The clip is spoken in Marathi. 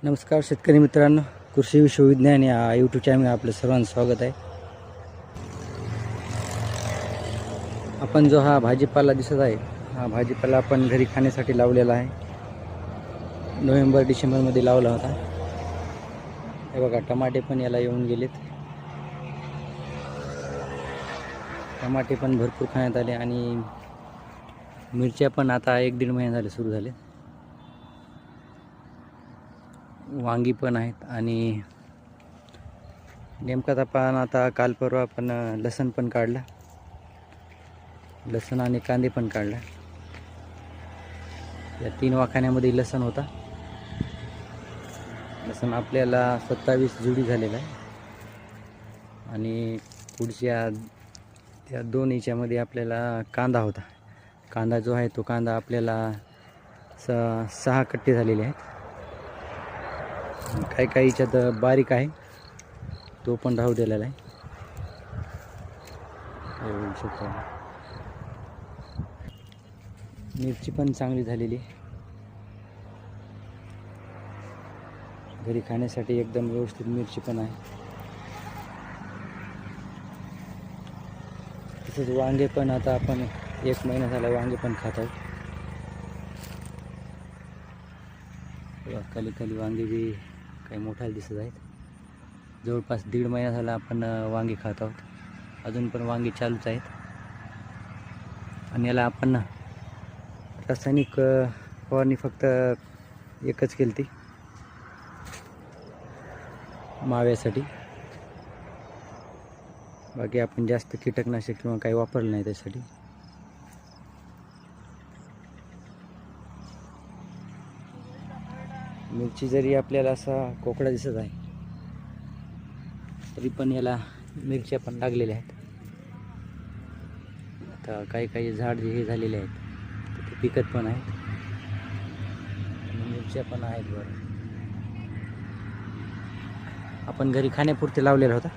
नमस्कार शेतकरी मित्रांनो, कृषी विश्वविज्ञान या यूट्यूब चॅनल आपलं सर्वांचं स्वागत आहे. आपण जो हा भाजीपाला दिसत आहे, हा भाजीपाला आपण घरी खाण्यासाठी लावलेला आहे. नोव्हेंबर-डिसेंबरमध्ये लावला होता. हे बघा, टमाटे पण याला येऊन गेलेत. टमाटे पण भरपूर खाण्यात आले आणि मिरच्या पण आता 1-1.5 महिने झाले सुरू झाले. वांगी पण आहेत आणि नेमकाच आपण आता काल परवा आपण लसण पण काढला. लसण आणि कांदे पण काढला. या 3 वाखाण्यामध्ये लसण होता. लसण आपल्याला 27 जुडी झालेला आहे आणि पुढच्या त्या 2 याच्यामध्ये आपल्याला कांदा होता. कांदा जो आहे तो कांदा आपल्याला 6 कट्टे झालेले आहेत. काही याच्यात बारीक आहे, तो पण राहू दिलेला आहे. बघू शकता, मिरची पण चांगली झालेली आहे. घरी खाण्यासाठी एकदम व्यवस्थित मिरची पण आहे. तसेच वांगे पण आता आपण 1 महिना झाला वांगे पण खात आहोत. खाली वांगे बी काही मोठाले दिसत आहेत. जवळपास 1.5 महिना झाला आपण वांगी खात आहोत. अजून पण वांगी चालूच आहेत. आणि याला आपण रासायनिक फवारणी फक्त एकच केली ती माव्यासाठी. बाकी आपण जास्त कीटकनाशक किंवा काही वापरलं नाही त्यासाठी. मिरची जरी आपल्याला असा कोकडा दिसत आहे तरी पण याला मिरच्या पण लागलेल्या आहेत. आता काही झाड जे हे झालेले आहेत ते पिकत पण आहेत आणि मिरच्या पण आहेत. बरं, आपण घरी खाण्यापुरते लावलेला होता.